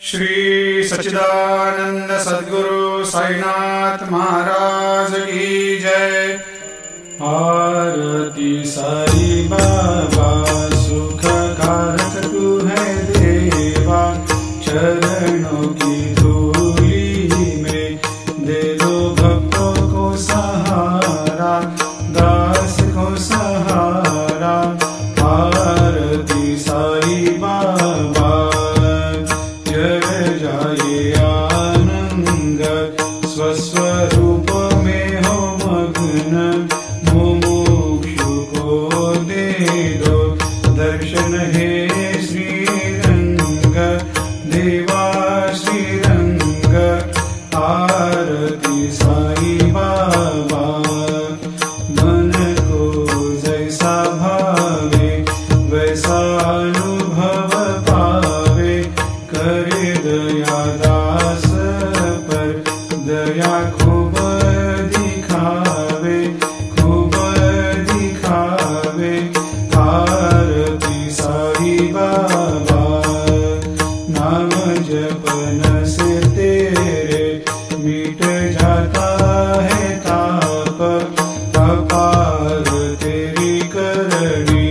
श्री सच्चिदानंद सद्गुरु साईनाथ महाराज की जय। आरती साई बाबा सुख कारक तू है देवा, चरणों की धूली में दे दो भक्तों को सहारा, दास को सहारा। आरती साई बाबा जय जाए आनंद, स्वस्वरूप में हो मग्न, मुमुक्षु को दे दो दर्शन हे श्रीरंग, देवा श्रीरंग। आरती साई बाबा मन को जैसा भावे वैसा अनुभव पावे, करे दया दास पर दया खूब दिखावे, खूब दिखावे। आरती साई बाबा नाम जपन से तेरे मिट जाता है ताप, अपार तेरी करनी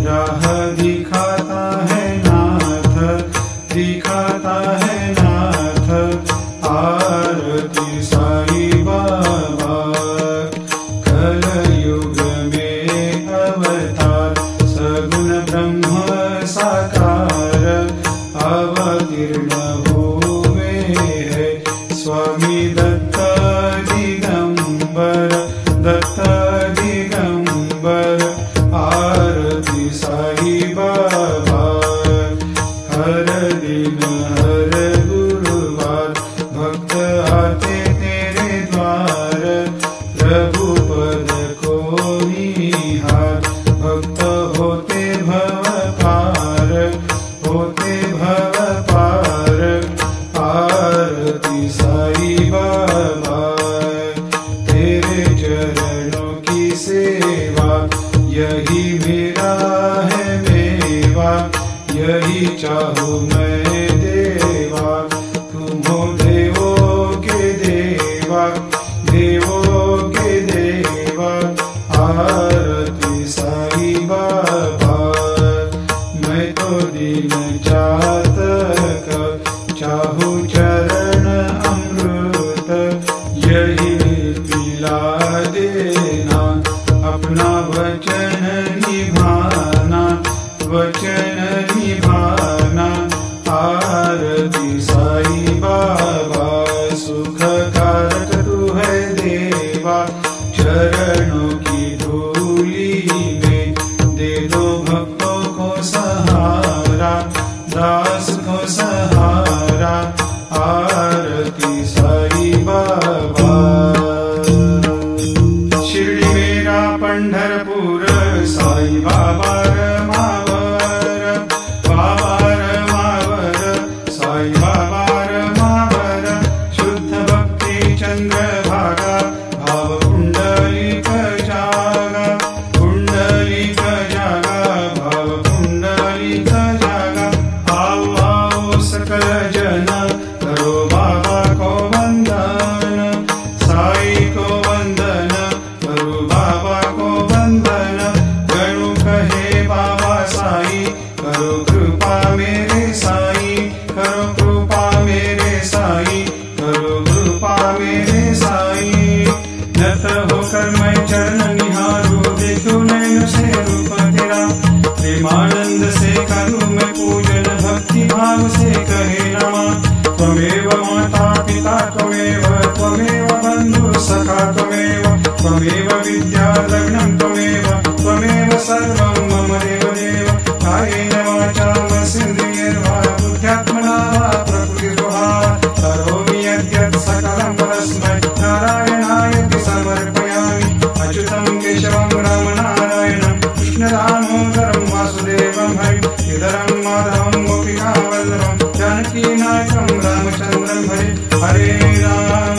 राह दिखाता है नाथ, दिखाता है नाथ। आरती साई बाबा कलयुग में अवतार, सगुण ब्रह्म साकार, अवतीर्ण हुए है स्वामी दत्त दिगंबर, दत्त दिगंबर। आरती साई बाबा हर दिन हर गुरुवार भक्त आते तेरे द्वार, प्रभु पद को निहार, भक्त होते भव पार, होते भव पार। आरती साई बाबा तेरे चरणों की सेवा, यही मेरा है मेवा, यही चाहूँ मैं देवा। तुम हो देवों के देवा, देवों के देवा। आरती साई बाबा मैं तो दीन चातक, चाहूँ चरण अमृत, यही पिला देना, अपना वचन निभाना, वचन निभाना। आरती साई बाबा सुख कारक तू है देवा, चरणों की धूली में दे दो भक्तों को सहारा, दास को सहारा। आरती साई बाबा शिर्डी मेरा पंढरपूर, साई बाबा रमावर, बाबा रमावर, साई बाबा रमावर। शुद्ध भक्ति चंद्रभागा, भाव पुंडलिक जागा, पुंडलिक जागा, भाव पुंडलिक जागा। आओ आओ सकल जन करो बाबा को वंदन, साई को वंदन, करो बाबा को वंदन। गणु कहे बाबा साई, करो कृपा मेरे साई, करो कृपा मेरे साई, करो कृपा मेरे साई। नत होकर मैं चरण निहारूं, देखूं नैन से रूप तेरा, प्रेमानंद से करूं मैं पूजन, भक्ति भाव से कहे नमः। त्वमेव माता पिता त्वमेव, त्वमेव बंधु सखा त्वमेव, त्वमेव विद्या लग्नं त्वमेव, त्वमेव सर्वं मम देवदेव। कायेन वाचा मनसेन्द्रियैर्वा बुद्ध्यात्मना वा प्रकृतिस्वभावात् करोमि यद्यत् सकलं परस्मै नारायणायति समर्पयामि। अच्युतं केशवं रामनारायणं कृष्णदामोदरं वासुदेवं हरिं, श्रीधरं माधवं गोपिकावल्लभं जानकीनायकं रामचन्द्रं हरे। हरे राम